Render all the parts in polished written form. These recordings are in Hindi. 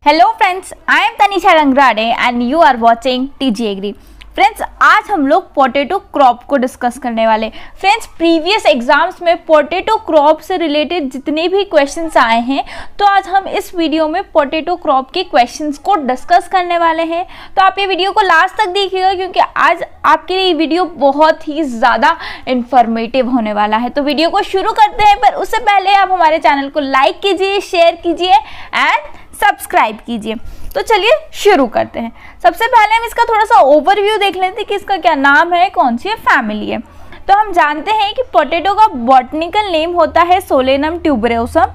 Hello friends, I am Tanisha Rangrade and you are watching TG agri. Friends, आज हम लोग पोटैटो क्रॉप को डिस्कस करने वाले। फ्रेंड्स, प्रीवियस एग्जाम्स में पोटैटो क्रॉप से रिलेटेड जितने भी क्वेश्चंस आए हैं, तो आज हम इस वीडियो में पोटैटो क्रॉप के क्वेश्चंस को डिस्कस करने वाले हैं। तो आप ये वीडियो को लास्ट तक देखिएगा क्योंकि आज आपके लिए ये वीडियो बहुत ही ज़्यादा इंफॉर्मेटिव होने वाला है। तो वीडियो को शुरू करते हैं, पर उससे पहले आप हमारे चैनल को लाइक कीजिए, शेयर कीजिए एंड सब्सक्राइब कीजिए। तो चलिए शुरू करते हैं। सबसे पहले हम इसका थोड़ा सा ओवरव्यू देख लेते हैं कि इसका क्या नाम है, कौन सी फैमिली है। तो हम जानते हैं कि पोटैटो का बॉटनिकल नेम होता है सोलेनम ट्यूबरोसम,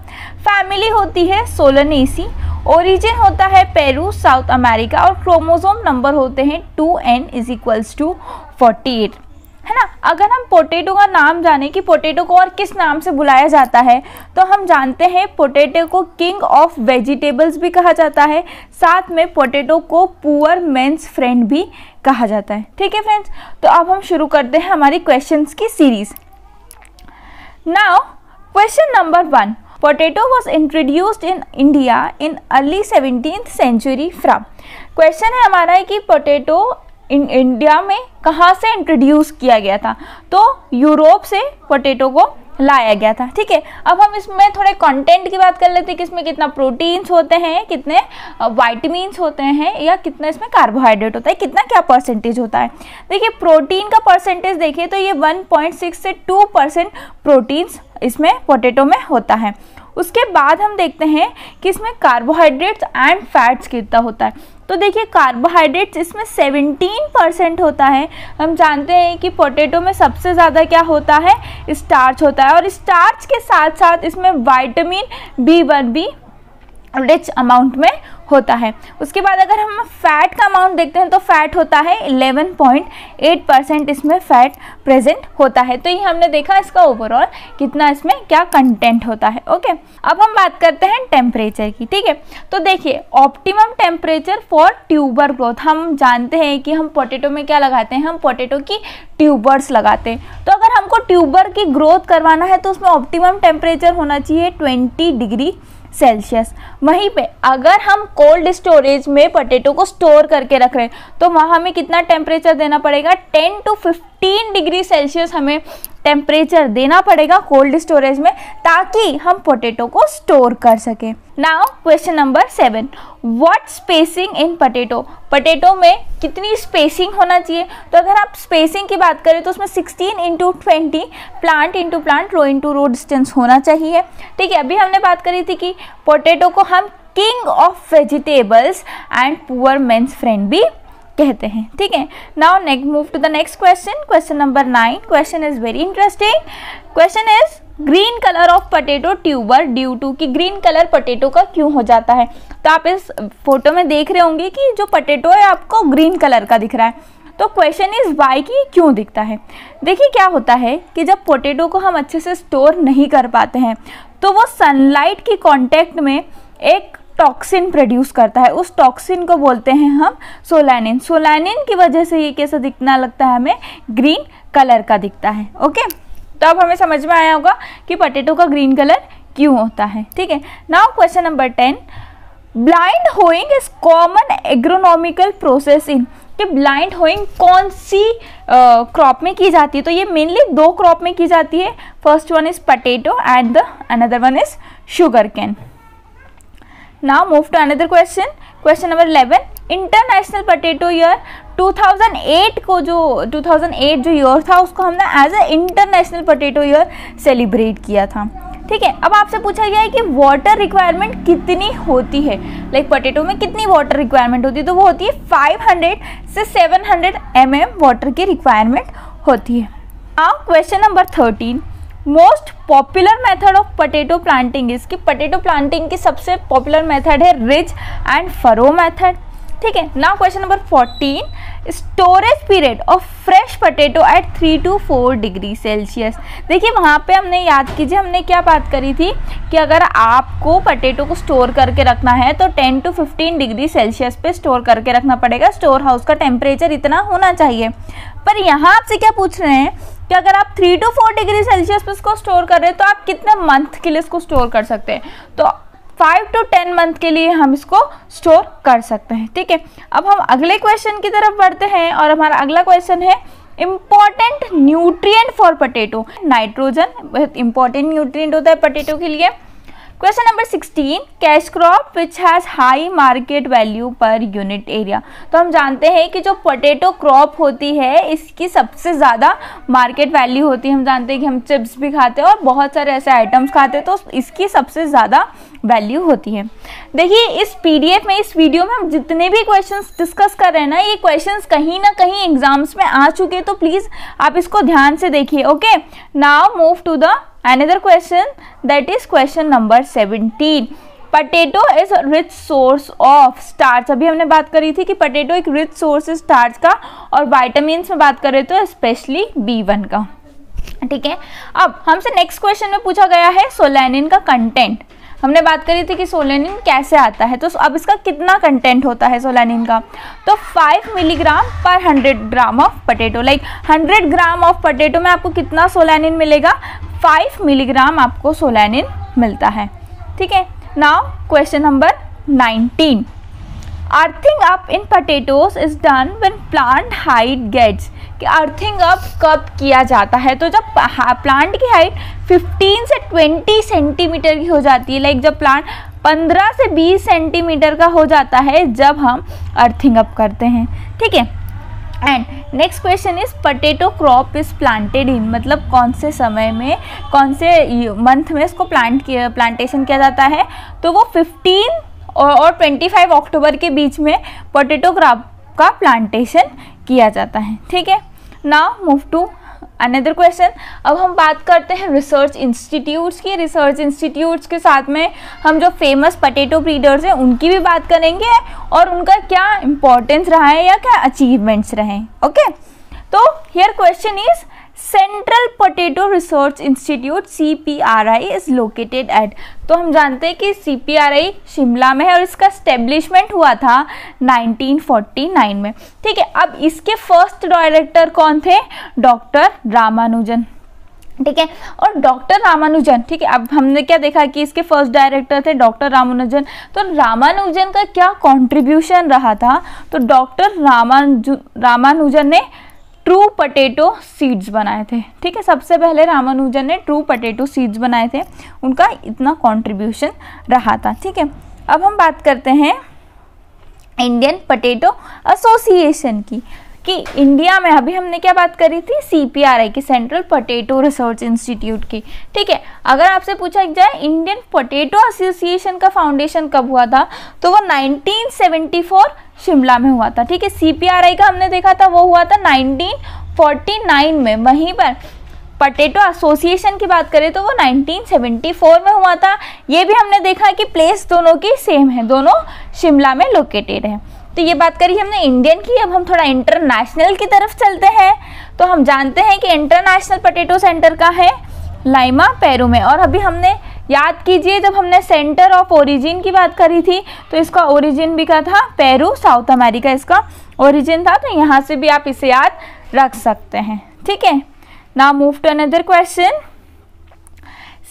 फैमिली होती है सोलनेसी, ओरिजिन होता है पेरू साउथ अमेरिका और क्रोमोसोम नंबर होते हैं 2n = 48, है ना। अगर हम पोटैटो का नाम जाने कि पोटैटो को और किस नाम से बुलाया जाता है, तो हम जानते हैं पोटैटो को किंग ऑफ वेजिटेबल्स भी कहा जाता है, साथ में पोटैटो को पुअर मेंस फ्रेंड भी कहा जाता है। ठीक है फ्रेंड्स, तो अब हम शुरू करते हैं हमारी क्वेश्चंस की series. Now question number 1, potato was introduced in India in early 17th century from. Question है हमारा है कि पोटैटो इंडिया में कहाँ से इंट्रोड्यूस किया गया था, तो यूरोप से पोटैटो को लाया गया था। ठीक है, अब हम इसमें थोड़े कंटेंट की बात कर लेते हैं कि इसमें कितना प्रोटीन्स होते हैं, कितने विटामिन्स होते हैं, या कितना इसमें कार्बोहाइड्रेट होता है, कितना क्या परसेंटेज होता है। देखिए, प्रोटीन का परसेंटेज देखिए तो ये 1.6 से 2% प्रोटीन्स इसमें पोटैटो में होता है। उसके बाद हम देखते हैं कि इसमें कार्बोहाइड्रेट्स एंड फैट्स कितना होता है। तो देखिए, कार्बोहाइड्रेट्स इसमें 17% होता है। हम जानते हैं कि पोटैटो में सबसे ज़्यादा क्या होता है, स्टार्च होता है, और स्टार्च के साथ साथ इसमें विटामिन B1 भी रिच अमाउंट में होता है। उसके बाद अगर हम फैट का अमाउंट देखते हैं तो फैट होता है 11.8% इसमें फैट प्रेजेंट होता है। तो ये हमने देखा इसका ओवरऑल कितना इसमें क्या कंटेंट होता है। ओके, अब हम बात करते हैं टेम्परेचर की। ठीक है, तो देखिए, optimum temperature for tuber growth. हम जानते हैं कि हम पोटैटो में क्या लगाते हैं, हम पोटैटो की ट्यूबर्स लगाते हैं। तो अगर हमको ट्यूबर की ग्रोथ करवाना है तो उसमें ऑप्टिमम टेम्परेचर होना चाहिए 20 डिग्री सेल्सियस। वहीं पे अगर हम कोल्ड स्टोरेज में पोटैटो को स्टोर करके रख रहे हैं तो वहाँ हमें कितना टेम्परेचर देना पड़ेगा, 10 to 15 डिग्री सेल्सियस हमें टेम्परेचर देना पड़ेगा कोल्ड स्टोरेज में, ताकि हम पोटैटो को स्टोर कर सकें। Now question number 7, what spacing in potato. Potato में कितनी स्पेसिंग होना चाहिए, तो अगर आप स्पेसिंग की बात करें तो उसमें 16:20 plant into plant, rho into rho distance होना चाहिए। ठीक है, अभी हमने बात करी थी कि पोटैटो को हम king of vegetables and poor men's friend भी कहते हैं। ठीक है, now move to the next question. Question number 9, question is very interesting. Question is green colour of potato tuber due to, कि ग्रीन कलर पोटैटो का क्यों हो जाता है। तो आप इस फोटो में देख रहे होंगे कि जो पोटैटो है आपको ग्रीन कलर का दिख रहा है। तो क्वेश्चन इज वाई, कि क्यों दिखता है। देखिए, क्या होता है कि जब पोटैटो को हम अच्छे से स्टोर नहीं कर पाते हैं तो वो सनलाइट की कांटेक्ट में एक टॉक्सिन प्रोड्यूस करता है। उस टॉक्सिन को बोलते हैं हम सोलानिन। सोलानिन की वजह से ये कैसा दिखना लगता है, हमें ग्रीन कलर का दिखता है। ओके, तो अब हमें समझ में आया होगा कि पोटैटो का ग्रीन कलर क्यों होता है। ठीक है, now question number 10, blind hoeing is common agronomical process in, कि ब्लाइंड होइंग कौन सी क्रॉप में की जाती है। तो ये मेनली 2 क्रॉप में की जाती है। First one is potato and the another one is sugar cane. Now move to another question. Question number 11, international potato year 2008 को, जो 2008 जो ईयर था उसको हमने as a international potato year celebrate किया था। ठीक है, अब आपसे पूछा गया है कि वाटर रिक्वायरमेंट कितनी होती है, लाइक पोटैटो में कितनी वाटर रिक्वायरमेंट होती है। तो वो होती है 500 से 700 mm वाटर की रिक्वायरमेंट होती है। Now question number 13, most popular method of potato planting is, कि पोटैटो प्लांटिंग की सबसे पॉपुलर मेथड है रिज एंड फरो मेथड। ठीक है, now question number 14, storage period of fresh potato at 3 to 4 degree Celsius. देखिए, वहाँ पे हमने याद कीजिए, हमने क्या बात करी थी कि अगर आपको पोटैटो को स्टोर करके रखना है तो 10 to 15 डिग्री सेल्सियस पे स्टोर करके रखना पड़ेगा। स्टोर हाउस का टेम्परेचर इतना होना चाहिए। पर यहाँ आपसे क्या पूछ रहे हैं कि अगर आप 3 to 4 डिग्री सेल्सियस पे इसको स्टोर कर रहे हैं तो आप कितने मंथ के लिए इसको स्टोर कर सकते हैं। तो 5 to 10 मंथ के लिए हम इसको स्टोर कर सकते हैं। ठीक है, अब हम अगले क्वेश्चन की तरफ बढ़ते हैं और हमारा अगला क्वेश्चन है important nutrient for potato. Nitrogen बहुत इंपॉर्टेंट न्यूट्रिएंट होता है पोटैटो के लिए। Question number 16, cash crop which has high market value per unit area. तो हम जानते हैं कि जो पोटैटो क्रॉप होती है इसकी सबसे ज़्यादा मार्केट वैल्यू होती है। हम जानते हैं कि हम चिप्स भी खाते हैं और बहुत सारे ऐसे आइटम्स खाते हैं, तो इसकी सबसे ज़्यादा वैल्यू होती है। देखिए इस पीडीएफ में, इस वीडियो में हम जितने भी क्वेश्चंस डिस्कस कर रहे हैं ना, ये क्वेश्चंस कहीं ना कहीं एग्जाम्स में आ चुके हैं, तो प्लीज़ आप इसको ध्यान से देखिए। Okay, now move to the another question, that is question number 17. Potato is rich source of starch. अभी हमने बात करी थी कि पोटैटो एक रिच सोर्स है स्टार्च का, और वाइटामिन्स में बात करें तो स्पेशली B1 का। ठीक है, अब हमसे नेक्स्ट क्वेश्चन में पूछा गया है सोलेनिन का कंटेंट। हमने बात करी थी कि सोलेनिन कैसे आता है, तो अब इसका कितना कंटेंट होता है सोलेनिन का, तो 5 मिलीग्राम पर 100 gram of potato. Like 100 gram of potato में आपको कितना सोलेनिन मिलेगा, 5 मिलीग्राम आपको सोलेनिन मिलता है। ठीक है, now question number 19, earthing up in potatoes is done when plant height gets. कि अर्थिंग अप कब किया जाता है, तो जब प्लांट की हाइट 15 से 20 सेंटीमीटर की हो जाती है। लाइक जब प्लांट 15 से 20 सेंटीमीटर का हो जाता है जब हम अर्थिंग अप करते हैं। ठीक है, and next question is potato crop is planted in, मतलब कौन से समय में, कौन से मंथ में इसको प्लांटेशन किया जाता है, तो वो 15 और 25 अक्टूबर के बीच में पोटैटो क्रॉप का प्लांटेशन किया जाता है। ठीक है, now move to another question. अब हम बात करते हैं रिसर्च इंस्टीट्यूट्स की। रिसर्च इंस्टीट्यूट्स के साथ में हम जो फेमस पोटैटो ब्रीडर्स हैं उनकी भी बात करेंगे और उनका क्या इंपॉर्टेंस रहा है या क्या अचीवमेंट्स रहे हैं। ओके, तो here question is central potato research institute CPRI is located at. तो हम जानते हैं कि CPRI शिमला में है और इसका स्टेब्लिशमेंट हुआ था 1949 में। ठीक है, अब इसके फर्स्ट डायरेक्टर कौन थे, डॉक्टर रामानुजन। ठीक है, और डॉक्टर रामानुजन, ठीक है, अब हमने क्या देखा कि इसके फर्स्ट डायरेक्टर थे डॉक्टर रामानुजन। तो रामानुजन का क्या कॉन्ट्रीब्यूशन रहा था, तो डॉक्टर रामानुजन ने ट्रू पोटैटो सीड्स बनाए थे। ठीक है, सबसे पहले रामानुजन ने ट्रू पोटैटो सीड्स बनाए थे, उनका इतना कंट्रीब्यूशन रहा था। ठीक है, अब हम बात करते हैं इंडियन पोटैटो एसोसिएशन की, कि इंडिया में अभी हमने क्या बात करी थी, CPRI की, सेंट्रल पोटैटो रिसर्च इंस्टीट्यूट की। ठीक है, अगर आपसे पूछा जाए इंडियन पोटैटो एसोसिएशन का फाउंडेशन कब हुआ था, तो वो 1974 शिमला में हुआ था। ठीक है, CPRI का हमने देखा था वो हुआ था 1949 में। वहीं पर पोटैटो एसोसिएशन की बात करें तो वो 1974 में हुआ था। ये भी हमने देखा कि प्लेस दोनों की सेम है, दोनों शिमला में लोकेटेड है। तो ये बात करी हमने इंडियन की, अब हम थोड़ा इंटरनेशनल की तरफ चलते हैं। तो हम जानते हैं कि इंटरनेशनल पोटैटो सेंटर का है लाइमा पेरू में, और अभी हमने याद कीजिए जब हमने सेंटर ऑफ ओरिजिन की बात करी थी तो इसका ओरिजिन भी क्या था, पेरू, साउथ अमेरिका इसका ओरिजिन था। तो यहाँ से भी आप इसे याद रख सकते हैं। ठीक है, now move to another question,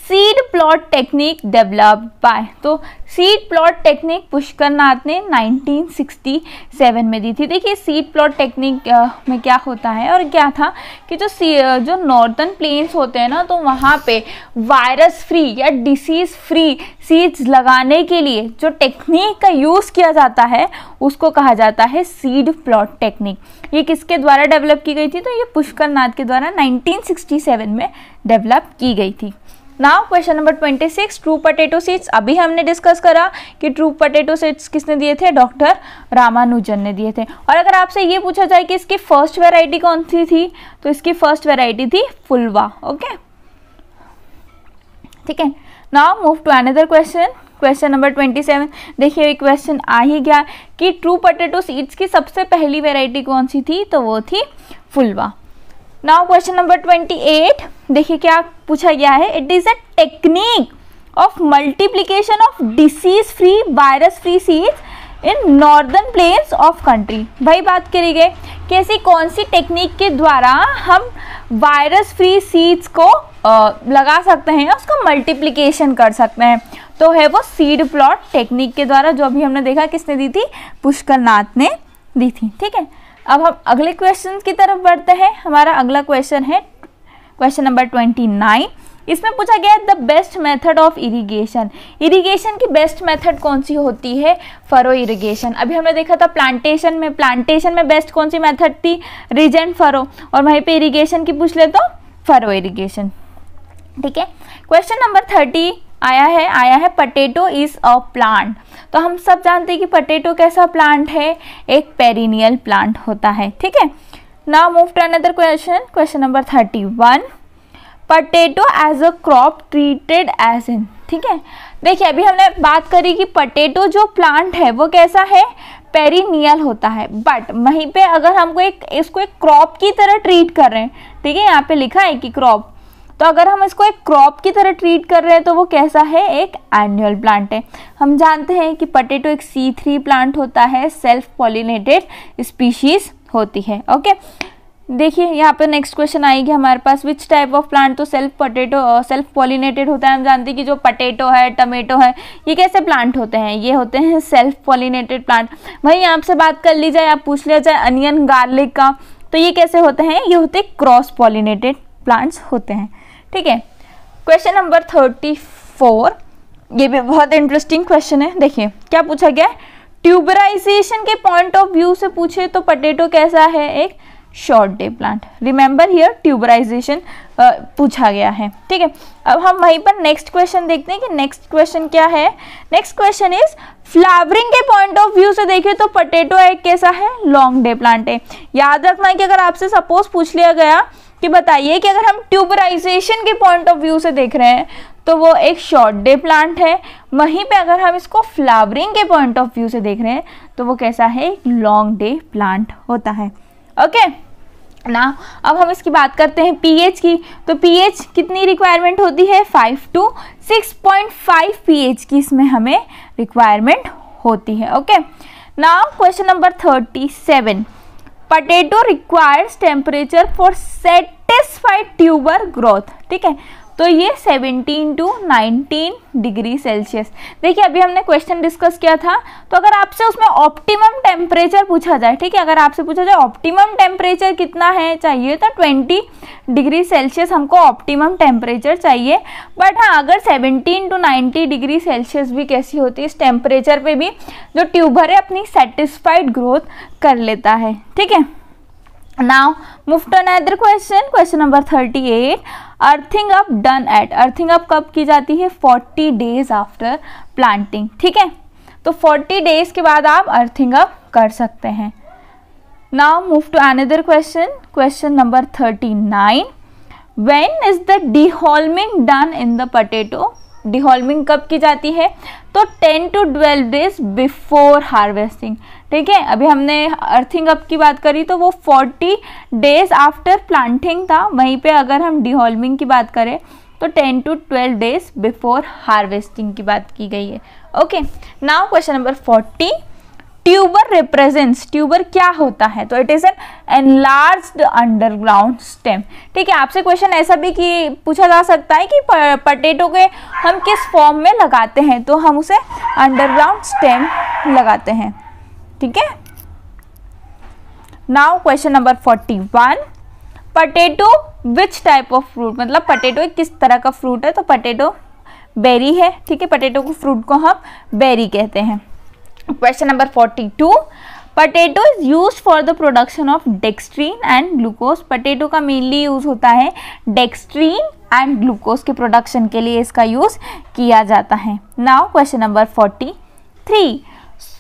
seed plot technique developed by. तो seed plot technique Pushkar Nath ने 1967 में दी थी। देखिए सीड प्लॉट टेक्निक में क्या होता है और क्या था कि जो नॉर्दर्न प्लेन्स होते हैं ना, तो वहाँ पे वायरस फ्री या डिसीज फ्री सीड्स लगाने के लिए जो टेक्निक का यूज़ किया जाता है उसको कहा जाता है सीड प्लॉट टेक्निक। ये किसके द्वारा डेवलप की गई थी, तो ये पुष्कर नाथ के द्वारा 1967 में डेवलप की गई थी। Now question number 26, true potato seeds. अभी हमने डिस्कस करा कि ट्रू पोटैटो सीड्स किसने दिए थे, डॉक्टर रामानुजन ने दिए थे। और अगर आपसे ये पूछा जाए कि इसकी फर्स्ट वैरायटी कौन सी थी, तो इसकी फर्स्ट वैरायटी थी फुलवा। ओके, ठीक है। Now move to another question, question number 27। देखिए एक क्वेश्चन आ ही गया कि ट्रू पोटैटो सीड्स की सबसे पहली वैरायटी कौन सी थी, तो वो थी फुलवा। नाउ क्वेश्चन नंबर 28, देखिए क्या पूछा गया है, it is a technique of multiplication of disease free virus free seeds in northern plains of country. भाई बात करी गई कि ऐसी कौन सी टेक्निक के द्वारा हम वायरस फ्री सीड्स को लगा सकते हैं या उसका मल्टीप्लिकेशन कर सकते हैं, तो है वो सीड प्लॉट टेक्निक के द्वारा, जो अभी हमने देखा किसने दी थी, पुष्कर नाथ ने दी थी। ठीक है, अब हम अगले क्वेश्चन की तरफ बढ़ते हैं। हमारा अगला क्वेश्चन है क्वेश्चन नंबर 29। इसमें पूछा गया है the best method of irrigation. Irrigation की बेस्ट मेथड कौन सी होती है, फरो इरिगेशन। अभी हमने देखा था प्लांटेशन में बेस्ट कौन सी मेथड थी, रिज एंड फरो, और वहीं पे इरिगेशन की पूछ ले तो फरो इरिगेशन। ठीक है, क्वेश्चन नंबर 30 आया है पटेटो इज अ प्लांट। तो हम सब जानते हैं कि पटेटो कैसा प्लांट है, एक पेरिनियल प्लांट होता है। ठीक है, now move to another question number 31। Potato as a crop treated as in. ठीक है, देखिए अभी हमने बात करी कि पटेटो जो प्लांट है वो कैसा है, पेरिनियल होता है, बट वहीं पे अगर हमको इसको एक क्रॉप की तरह ट्रीट कर रहे हैं, ठीक है, यहाँ पे लिखा है कि क्रॉप, तो अगर हम इसको एक क्रॉप की तरह ट्रीट कर रहे हैं तो वो कैसा है, एक एनुअल प्लांट है। हम जानते हैं कि पटेटो एक C3 प्लांट होता है, सेल्फ पॉलिनेटेड स्पीशीज होती है। ओके, देखिए यहाँ पे नेक्स्ट क्वेश्चन आएगी हमारे पास, विच टाइप ऑफ प्लांट, तो सेल्फ पॉलिनेटेड होता है। हम जानते हैं कि जो पटेटो है, टमेटो है, ये कैसे प्लांट होते हैं, ये होते हैं सेल्फ पॉलिनेटेड प्लांट। वहीं आपसे बात कर ली जाए, आप पूछ लिया जाए अनियन गार्लिक का, तो ये कैसे होते हैं, ये होते क्रॉस पॉलिनेटेड प्लांट्स होते हैं। ठीक है, क्वेश्चन नंबर 34, ये भी बहुत इंटरेस्टिंग क्वेश्चन है। देखिए क्या पूछा गया है, ट्यूबराइजेशन के पॉइंट ऑफ व्यू से पूछे तो पटेटो कैसा है, एक short day plant. Remember here tuberization पूछा गया है। ठीक है, अब हम वहीं पर नेक्स्ट क्वेश्चन देखते हैं कि नेक्स्ट क्वेश्चन क्या है। नेक्स्ट क्वेश्चन इज फ्लावरिंग के पॉइंट ऑफ व्यू से देखें तो पटेटो एक कैसा है, लॉन्ग डे प्लांट है। याद रखना कि अगर आपसे सपोज पूछ लिया गया कि बताइए कि अगर हम ट्यूबराइजेशन के पॉइंट ऑफ व्यू से देख रहे हैं तो वो एक शॉर्ट डे प्लांट है, वहीं पे अगर हम इसको फ्लावरिंग के पॉइंट ऑफ व्यू से देख रहे हैं तो वो कैसा है, एक लॉन्ग डे प्लांट होता है। ओके ना, अब हम इसकी बात करते हैं पीएच की। तो पीएच कितनी रिक्वायरमेंट होती है, 5 to 6.5 पीएच की इसमें हमें रिक्वायरमेंट होती है। Okay, now question number 37, potato requires temperature for satisfied tuber growth. ठीक है, तो ये 17 to 19 डिग्री सेल्सियस। देखिए अभी हमने क्वेश्चन डिस्कस किया था, तो अगर आपसे उसमें ऑप्टिमम टेम्परेचर पूछा जाए, ठीक है, अगर आपसे पूछा जाए ऑप्टिमम टेम्परेचर कितना है चाहिए, तो 20 डिग्री सेल्सियस हमको ऑप्टिमम टेम्परेचर चाहिए। बट हाँ, अगर 17 to 90 डिग्री सेल्सियस भी कैसी होती है, इस टेम्परेचर पे भी जो ट्यूबर है अपनी सेटिस्फाइड ग्रोथ कर लेता है। ठीक है, now move to another question number 38, earthing up done at. Earthing up कब की जाती है, 40 डेज आफ्टर प्लांटिंग। ठीक है, तो 40 डेज के बाद आप अर्थिंग अप कर सकते हैं। Now move to another question number 39, when is the dehaulming done in the potato. Dehaulming कब की जाती है, तो 10 to 12 डेज बिफोर हार्वेस्टिंग। ठीक है, अभी हमने अर्थिंग अप की बात करी तो वो 40 डेज आफ्टर प्लांटिंग था, वहीं पे अगर हम डिहोल्मिंग की बात करें तो 10 to 12 डेज बिफोर हार्वेस्टिंग की बात की गई है। Okay, now question number 40, tuber represents. Tuber क्या होता है, तो it is an enlarged underground stem. ठीक है, आपसे क्वेश्चन ऐसा भी कि पूछा जा सकता है कि पटेटो के हम किस फॉर्म में लगाते हैं, तो हम उसे अंडरग्राउंड स्टेम लगाते हैं। ठीक है, now question number 41, potato which type of fruit, मतलब पटेटो एक किस तरह का फ्रूट है, तो पटेटो बेरी है। ठीक है, पटेटो को फ्रूट को हम बेरी कहते हैं। Question number 42, potato is used for the production of dextrin and glucose. Potato का मेनली यूज होता है डेक्सट्रीन एंड ग्लूकोज के प्रोडक्शन के लिए इसका यूज किया जाता है। नाउ क्वेश्चन नंबर 43,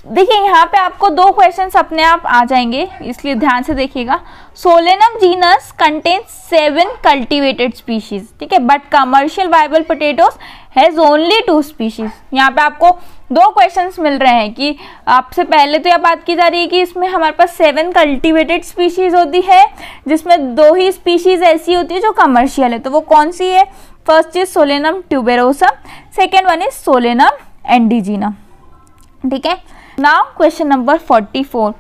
देखिए यहाँ पे आपको 2 क्वेश्चंस अपने आप आ जाएंगे, इसलिए ध्यान से देखिएगा। Solanum genus contains 7 cultivated species. ठीक है, but commercial viable potatoes has only 2 species. यहाँ पे आपको 2 क्वेश्चंस मिल रहे हैं कि आपसे पहले तो यह बात की जा रही है कि इसमें हमारे पास 7 कल्टिवेटेड स्पीशीज होती है, जिसमें 2 ही स्पीशीज ऐसी होती है जो कमर्शियल है। तो वो कौन सी है, first is solanum tuberosum, second one is solanum indigenum. ठीक है, now question number 44,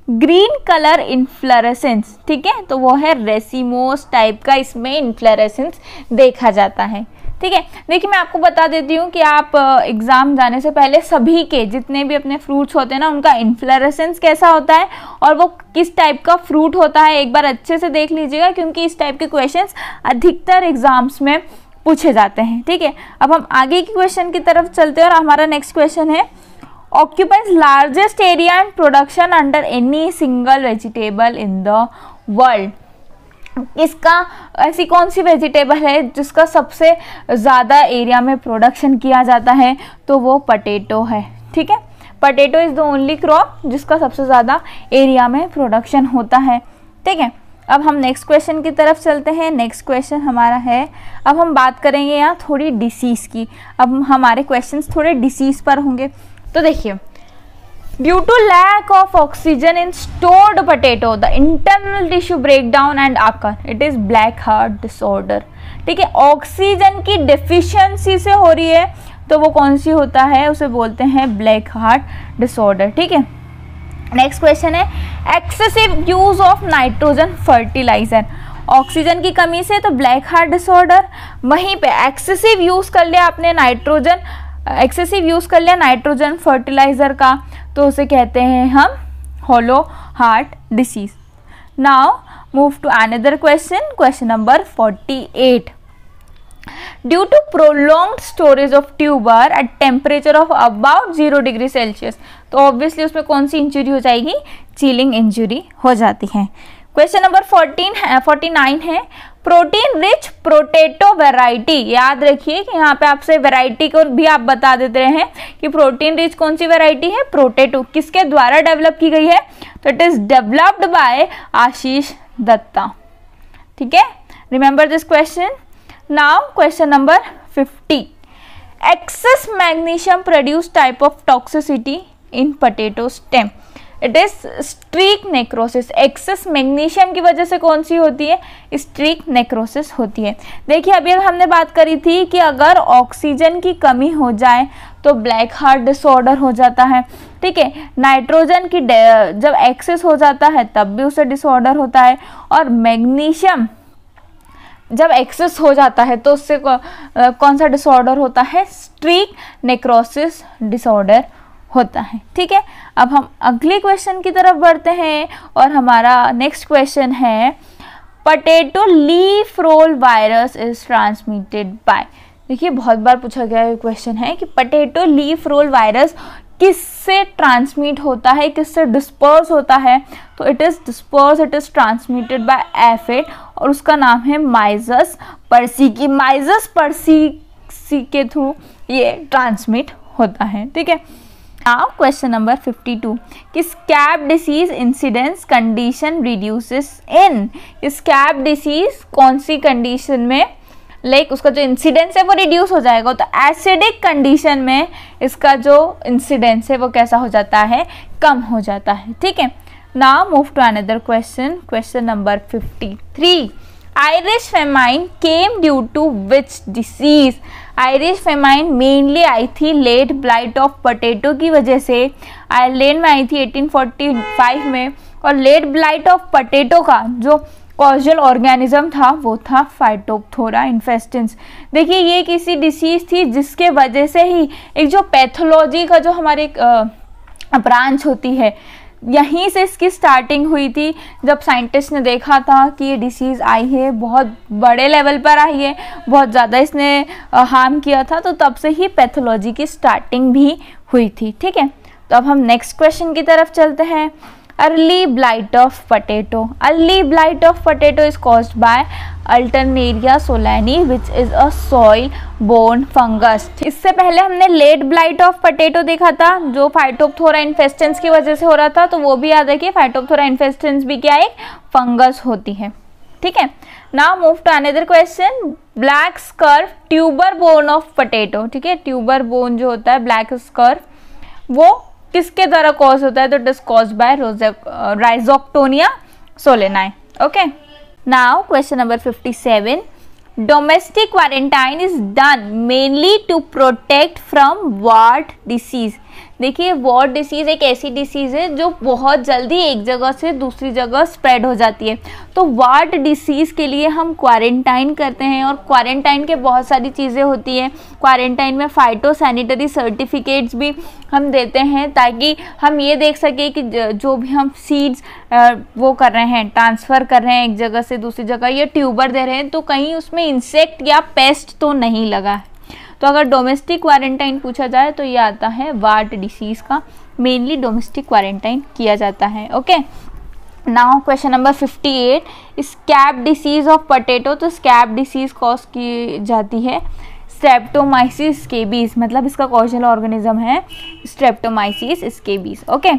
green colour inflorescence, ठीक है, तो वो है रेसिमोस टाइप का इसमें इन्फ्लोरेसेंस देखा जाता है, ठीक है। देखिए मैं आपको बता देती हूँ कि आप एग्ज़ाम जाने से पहले सभी के जितने भी अपने फ्रूट्स होते हैं ना, उनका इन्फ्लोरेसेंस कैसा होता है और वो किस टाइप का फ्रूट होता है एक बार अच्छे से देख लीजिएगा, क्योंकि इस टाइप के क्वेश्चंस अधिकतर एग्जाम्स में पूछे जाते हैं, ठीक है। अब हम आगे की क्वेश्चन की तरफ चलते हैं और हमारा नेक्स्ट क्वेश्चन है occupies largest area and production under any single vegetable in the world. इसका ऐसी कौन सी वेजिटेबल है जिसका सबसे ज़्यादा एरिया में प्रोडक्शन किया जाता है, तो वो पटेटो है, ठीक है। Potato is the only crop जिसका सबसे ज़्यादा एरिया में प्रोडक्शन होता है, ठीक है। अब हम नेक्स्ट क्वेश्चन की तरफ चलते हैं। नेक्स्ट क्वेश्चन हमारा है, अब हम बात करेंगे यहाँ थोड़ी डिसीज़ की। अब हमारे क्वेश्चंस थोड़े डिसीज़ पर होंगे। तो देखिए, due to lack of oxygen in stored potato the internal tissue break down and आकर, it is black heart disorder, ठीक है। ऑक्सीजन की डेफिशिएंसी से हो रही है तो वो कौन सी होता है, उसे बोलते हैं ब्लैक हार्ट डिसऑर्डर, ठीक है। नेक्स्ट क्वेश्चन है excessive use of nitrogen fertiliser, oxygen की कमी से तो ब्लैक हार्ट डिसऑर्डर, वहीं पे एक्सेसिव यूज कर लिया आपने नाइट्रोजन, एक्सेसिव यूज कर लिया नाइट्रोजन फर्टिलाइजर का, तो उसे कहते हैं हम hollow heart disease. Now move to another question, question number 48। Due to prolonged storage of tuber at temperature of about 0 degree Celsius, तो ऑब्वियसली उसमें कौन सी इंजरी हो जाएगी, चिलिंग इंजरी हो जाती है। क्वेश्चन नंबर 49 है प्रोटीन रिच पोटैटो वैरायटी। याद रखिए कि यहाँ पे आपसे वैरायटी को भी आप बता देते हैं कि प्रोटीन रिच कौन सी वैरायटी है, पोटैटो, किसके द्वारा डेवलप की गई है, तो it is developed by Ashish Dutta, ठीक है। Remember this question. Now question number 50। Excess magnesium produce type of toxicity in potato stem, it is streak necrosis. Excess magnesium की वजह से कौन सी होती है, स्ट्रीक नेक्रोसिस होती है। देखिए अभी हमने बात करी थी कि अगर ऑक्सीजन की कमी हो जाए तो ब्लैक हार्ट डिसऑर्डर हो जाता है, ठीक है। नाइट्रोजन की जब एक्सेस हो जाता है तब भी उसे डिसऑर्डर होता है, और मैग्नीशियम जब एक्सेस हो जाता है तो उससे कौन सा डिसऑर्डर होता है, स्ट्रीक नेक्रोसिस डिसऑर्डर होता है, ठीक है। अब हम अगले क्वेश्चन की तरफ बढ़ते हैं और हमारा नेक्स्ट क्वेश्चन है potato leaf roll virus is transmitted by. देखिए बहुत बार पूछा गया क्वेश्चन है कि पोटैटो लीफ रोल वायरस किससे ट्रांसमिट होता है, किससे डिस्पर्स होता है, तो it is transmitted by aphid और उसका नाम है माइजस पर्सी की। माइजस पर्सी के थ्रू ये ट्रांसमिट होता है, ठीक है। नाउ क्वेश्चन नंबर 52 कि scab disease incidence condition reduces in, scab disease कौन सी कंडीशन में, लाइक उसका जो इंसिडेंस है वो रिड्यूस हो जाएगा, तो एसिडिक कंडीशन में इसका जो इंसिडेंस है वो कैसा हो जाता है, कम हो जाता है, ठीक है। Now move to another question, question number 53। Irish famine came due to which disease, Irish famine mainly आई थी लेट ब्लाइट ऑफ पोटैटो की वजह से, आयरलैंड में आई थी 1845 में, और लेट ब्लाइट ऑफ पोटैटो का जो कॉजल ऑर्गेनिज्म था वो था फाइटोप्थोरा इन्फेस्टेंस। देखिए ये किसी डिसीज थी जिसके वजह से ही एक जो पैथोलॉजी का जो हमारे ब्रांच होती है यहीं से इसकी स्टार्टिंग हुई थी, जब साइंटिस्ट ने देखा था कि ये डिसीज़ आई है, बहुत बड़े लेवल पर आई है, बहुत ज़्यादा इसने हार्म किया था, तो तब से ही पैथोलॉजी की स्टार्टिंग भी हुई थी, ठीक है। तो अब हम नेक्स्ट क्वेश्चन की तरफ चलते हैं। Early blight of potato, early blight of potato is caused by alternaria solani which is a soil borne fungus. इससे पहले हमने लेट ब्लाइट ऑफ पोटैटो देखा था जो फाइटोप्थोरा इन्फेस्टेंस की वजह से हो रहा था, तो वो भी याद रखिए, फाइटोप्थोरा इन्फेस्टेंस भी क्या एक फंगस होती है, ठीक है। Now move to another question, black scurf tuber bone of potato, ठीक है। ट्यूबर बोन जो होता है ब्लैक स्कर्व वो किसके द्वारा कॉज होता है, तो it is caused by rhizoctonia solani, okay. Now question number 57, domestic quarantine is done mainly to protect from what disease, देखिए वॉर्ट डिसीज़ एक ऐसी डिसीज़ है जो बहुत जल्दी एक जगह से दूसरी जगह स्प्रेड हो जाती है। तो वॉर्ट डिसीज़ के लिए हम क्वारंटाइन करते हैं और क्वारंटाइन के बहुत सारी चीज़ें होती हैं। क्वारंटाइन में फाइटोसैनिटरी सर्टिफिकेट्स भी हम देते हैं ताकि हम ये देख सकें कि जो भी हम सीड्स वो कर रहे हैं, ट्रांसफ़र कर रहे हैं एक जगह से दूसरी जगह, या ट्यूबर दे रहे हैं तो कहीं उसमें इंसेक्ट या पेस्ट तो नहीं लगा है। तो अगर डोमेस्टिक क्वारंटाइन पूछा जाए तो ये आता है वॉर्ट डिसीज़ का, मेनली डोमेस्टिक क्वारंटाइन किया जाता है। Okay, now question number 58, scab disease of potato. तो स्कैब डिसीज़ कॉज की जाती है स्ट्रेप्टोमाइसिस स्केबीज, मतलब इसका कॉजल ऑर्गेनिज्म है streptomyces scabies. Okay,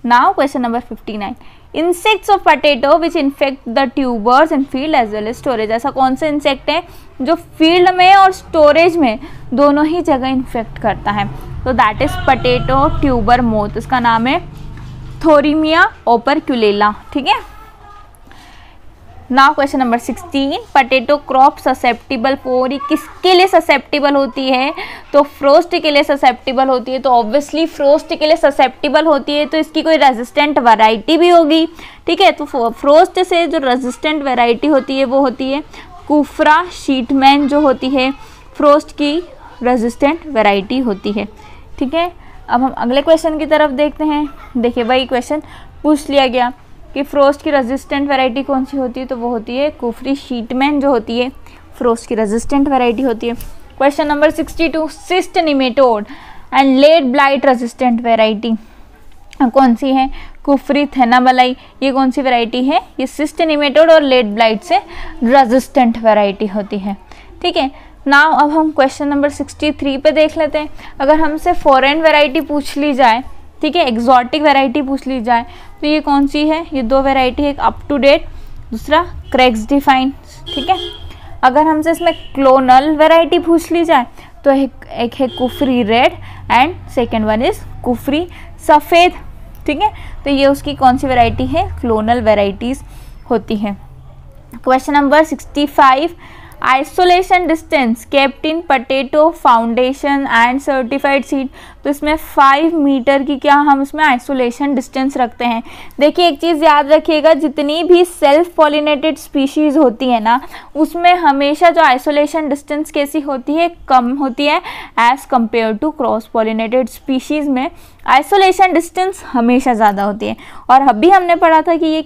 now question number 59, insects of potato which infect the tubers in field as well as storage. ऐसा कौन सा इंसेक्ट है जो फील्ड में और स्टोरेज में दोनों ही जगह इन्फेक्ट करता है? तो that is potato tuber moth, इसका नाम है थोरिमिया ओपरक्यूलेला। ठीक है, now question number 16, potato crop susceptible for, किसके लिए ससेप्टिबल होती है? तो फ्रोस्ट के लिए ससेप्टिबल होती है। तो ऑब्वियसली फ्रोस्ट के लिए ससेप्टिबल होती है तो इसकी कोई रेजिस्टेंट वैरायटी भी होगी। ठीक है, तो फ्रोस्ट से जो रेजिस्टेंट वैरायटी होती है वो होती है कुफ्रा शीटमैन, जो होती है फ्रोस्ट की रेजिस्टेंट वैरायटी होती है। ठीक है, अब हम अगले क्वेश्चन की तरफ देखते हैं। देखिए वही क्वेश्चन पूछ लिया गया कि फ्रोस्ट की रेजिस्टेंट वैरायटी कौन सी होती है, तो वो होती है कुफ्री शीटमैन, जो होती है फ्रोस्ट की रेजिस्टेंट वैरायटी होती है। Question number 62, cyst nematode and late blight resistant variety कौन सी है? कुफ्री थेनाबलाई, ये कौन सी वैरायटी है? ये सिस्ट निमेटोड और लेड ब्लाइट से रेजिस्टेंट वैरायटी होती है। ठीक है, नाउ अब हम क्वेश्चन नंबर 63 पे देख लेते हैं। अगर हमसे फॉरेन वैरायटी पूछ ली जाए, ठीक है, एक्जॉटिक वैरायटी पूछ ली जाए, तो ये कौन सी है? ये दो वैरायटी है, एक अप टू डेट, दूसरा क्रैक्स डिफाइन। ठीक है, अगर हमसे इसमें क्लोनल वैरायटी पूछ ली जाए तो एक है Kufri red and second one is Kufri सफ़ेद। ठीक है, तो ये उसकी कौन सी वैरायटी है? क्लोनल वैरायटीज़ होती हैं। Question number 65, isolation distance kept in potato foundation and certified seed. तो इसमें 5 मीटर की क्या हम इसमें आइसोलेशन डिस्टेंस रखते हैं। देखिए एक चीज़ याद रखिएगा, जितनी भी सेल्फ पॉलिनेटेड स्पीशीज़ होती है ना, उसमें हमेशा जो आइसोलेशन डिस्टेंस कैसी होती है? कम होती है as compare to cross pollinated species में आइसोलेशन डिस्टेंस हमेशा ज़्यादा होती है। और अभी हमने पढ़ा था कि ये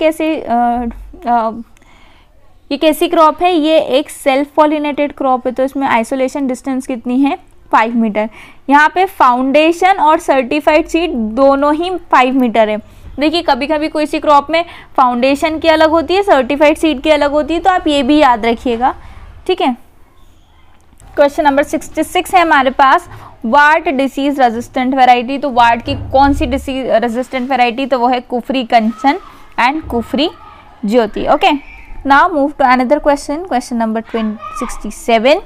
कैसी क्रॉप है? ये एक सेल्फ पॉलिनेटेड क्रॉप है, तो इसमें आइसोलेशन डिस्टेंस कितनी है? 5 मीटर। यहाँ पे फाउंडेशन और सर्टिफाइड सीड दोनों ही 5 मीटर है। देखिए कभी कभी कोई सी क्रॉप में फाउंडेशन की अलग होती है, सर्टिफाइड सीड की अलग होती है, तो आप ये भी याद रखिएगा। ठीक है, क्वेश्चन नंबर 66 है हमारे पास, वार्ट डिसीज रेजिस्टेंट वैरायटी। तो वार्ट की कौन सी डिसीज रेजिस्टेंट वैरायटी? तो वो है Kufri Kanchan and Kufri Jyoti. Okay, now move to another question number 67,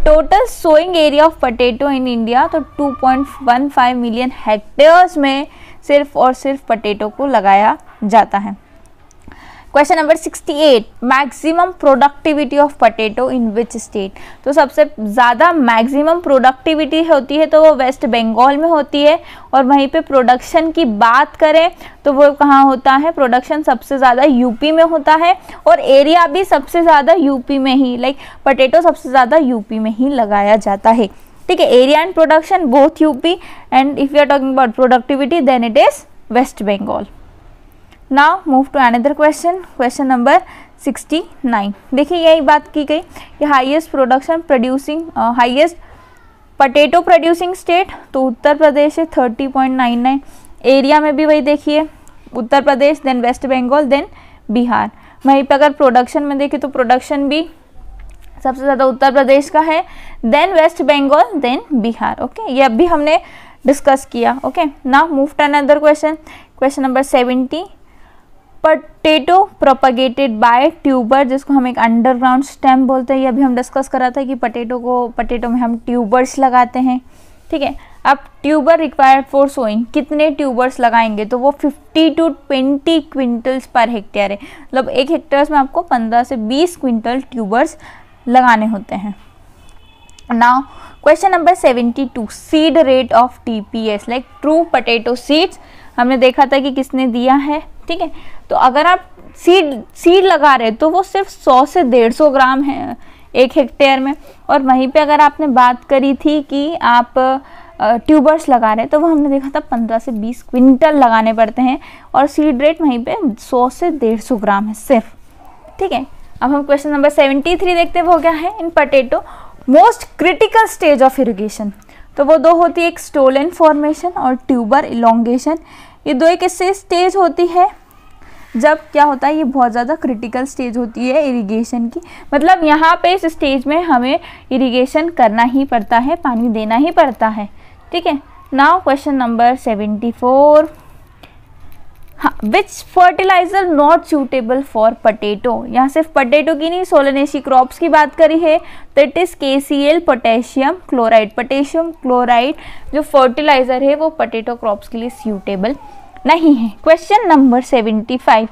total sowing area of potato in India। तो 2.15 मिलियन हेक्टेयर्स में सिर्फ और सिर्फ पोटैटो को लगाया जाता है। Question number 68, maximum productivity of potato in which state. तो सबसे ज़्यादा मैक्सिमम प्रोडक्टिविटी होती है तो वो वेस्ट बंगाल में होती है। और वहीं पे प्रोडक्शन की बात करें तो वो कहाँ होता है? प्रोडक्शन सबसे ज़्यादा यूपी में होता है और एरिया भी सबसे ज़्यादा यूपी में ही, पोटैटो सबसे ज़्यादा यूपी में ही लगाया जाता है। ठीक है, area and production both UP, and if you are talking about productivity then it is West Bengal. Now move to another question number 69। देखिए यही बात की गई कि हाईएस्ट पोटैटो प्रोड्यूसिंग स्टेट तो उत्तर प्रदेश है 30.99। एरिया में भी वही देखिए, उत्तर प्रदेश, देन वेस्ट बंगाल, देन बिहार। वहीं पर अगर प्रोडक्शन में देखें तो प्रोडक्शन भी सबसे ज़्यादा उत्तर प्रदेश का है, then West Bengal, then Bihar. Okay, ये अभी हमने डिस्कस किया। Okay, now move to another question number 70, potato propagated by tuber, जिसको हम एक अंडरग्राउंड स्टेम बोलते हैं। ये अभी हम डिस्कस करा था कि पोटैटो में हम ट्यूबर्स लगाते हैं। ठीक है, अब ट्यूबर रिक्वायर्ड फॉर सोइंग, कितने ट्यूबर्स लगाएंगे? तो वो 50 to 20 क्विंटल्स पर हेक्टेयर है। मतलब एक हेक्टेयर में आपको 15 से 20 क्विंटल ट्यूबर्स लगाने होते हैं। Now question number 72, seed rate of TPS like true potato seeds हमने देखा था कि किसने दिया है, ठीक है। तो अगर आप सीड लगा रहे तो वो सिर्फ 100 से 150 ग्राम है 1 हेक्टेयर में, और वहीं पे अगर आपने बात करी थी कि आप ट्यूबर्स लगा रहे हैं तो वो हमने देखा था 15 से 20 क्विंटल लगाने पड़ते हैं, और सीड रेट वहीं पे 100 से 150 ग्राम है सिर्फ, ठीक है। अब हम क्वेश्चन नंबर 73 देखते हैं, वो क्या है, in potato most critical stage of irrigation. तो वो 2 होती है, एक स्टोलन फॉर्मेशन और ट्यूबर इलोंगेशन। ये 2 एक स्टेज होती है जब क्या होता है, ये बहुत ज़्यादा क्रिटिकल स्टेज होती है इरिगेशन की, मतलब यहाँ पे इस स्टेज में हमें इरिगेशन करना ही पड़ता है, पानी देना ही पड़ता है, ठीक है। नाउ क्वेश्चन नंबर 74, हाँ, which fertiliser not suitable for potato. यहाँ सिर्फ पोटैटो की नहीं, सोलेनेसी क्रॉप्स की बात करी है, तो it is KCl potassium chloride. Potassium chloride जो फर्टिलाइजर है वो पोटैटो क्रॉप्स के लिए सूटेबल नहीं है। Question number 75,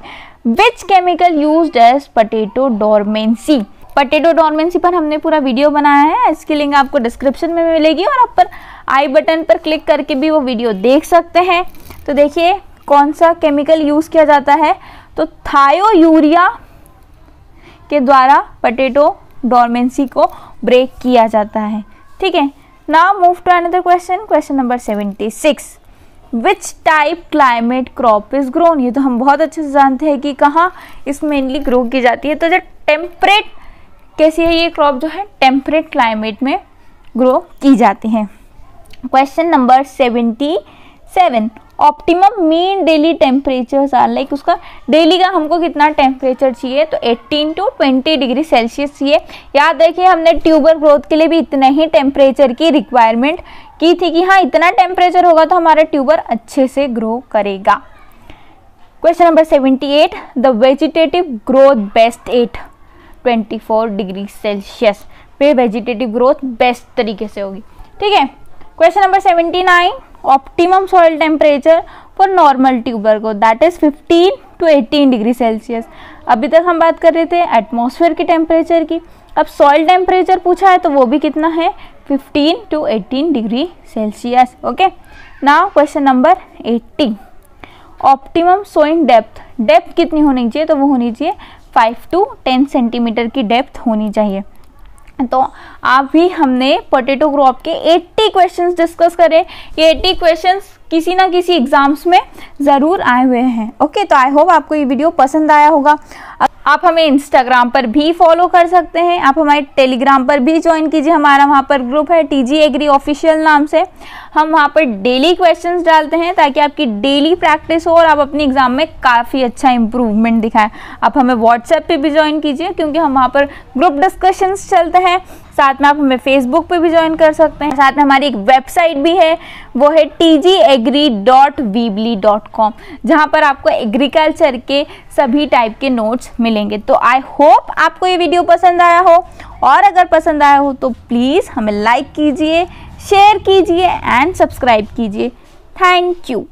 which chemical used as potato dormancy. Potato dormancy पर हमने पूरा वीडियो बनाया है, इसकी लिंक आपको डिस्क्रिप्शन में मिलेगी, और आप पर आई बटन पर क्लिक करके भी वो वीडियो देख सकते हैं। तो देखिए कौन सा केमिकल यूज किया जाता है, तो थायोयूरिया के द्वारा पोटैटो डोरमेंसी को ब्रेक किया जाता है, ठीक है। Now move to another question, question number 76, which type climate crop is grown. ये तो हम बहुत अच्छे से जानते हैं कि कहाँ इस मेनली ग्रो की जाती है, तो जो टेम्परेट कैसी है ये क्रॉप, जो है टेम्परेट क्लाइमेट में ग्रो की जाती है। Question number 77, optimum mean daily temperatures are like, उसका डेली का हमको कितना टेम्परेचर चाहिए, तो 18 to 20 डिग्री सेल्सियस चाहिए। याद रखिए हमने ट्यूबर ग्रोथ के लिए भी इतने ही टेम्परेचर की रिक्वायरमेंट की थी कि हाँ इतना टेम्परेचर होगा तो हमारा ट्यूबर अच्छे से ग्रो करेगा। Question number 78, the vegetative growth best at 24 degree Celsius पे वेजिटेटिव ग्रोथ बेस्ट तरीके से होगी, ठीक है। Question number 79, optimum soil temperature for normal tuber growth that is 15 to 18 degree Celsius. अभी तक हम बात कर रहे थे एटमॉस्फेयर की टेम्परेचर की, अब सॉइल टेम्परेचर पूछा है तो वो भी कितना है 15 to 18 degree Celsius, okay. Now question number 80, optimum sowing depth कितनी होनी चाहिए, तो वो होनी चाहिए 5 to 10 सेंटीमीटर की डेप्थ होनी चाहिए। तो आप भी हमने पोटैटो क्रॉप के 80 क्वेश्चंस डिस्कस करे, ये 80 क्वेश्चंस किसी ना किसी एग्जाम्स में ज़रूर आए हुए हैं, ओके। तो आई होप आपको ये वीडियो पसंद आया होगा। आप हमें इंस्टाग्राम पर भी फॉलो कर सकते हैं, आप हमारे टेलीग्राम पर भी ज्वाइन कीजिए, हमारा वहाँ पर ग्रुप है TG एग्री ऑफिशियल नाम से। हम वहाँ पर डेली क्वेश्चंस डालते हैं ताकि आपकी डेली प्रैक्टिस हो और आप अपनी एग्जाम में काफ़ी अच्छा इंप्रूवमेंट दिखाएं। आप हमें व्हाट्सएप पे भी ज्वाइन कीजिए क्योंकि हम वहाँ पर ग्रुप डिस्कशंस चलते हैं, साथ में आप हमें फेसबुक पे भी ज्वाइन कर सकते हैं। साथ में हमारी एक वेबसाइट भी है, वो है tgagri.weebly.com, जहाँ पर आपको एग्रीकल्चर के सभी टाइप के नोट्स मिलेंगे। तो आई होप आपको ये वीडियो पसंद आया हो, और अगर पसंद आया हो तो प्लीज़ हमें लाइक कीजिए, शेयर कीजिए एंड सब्सक्राइब कीजिए। Thank you.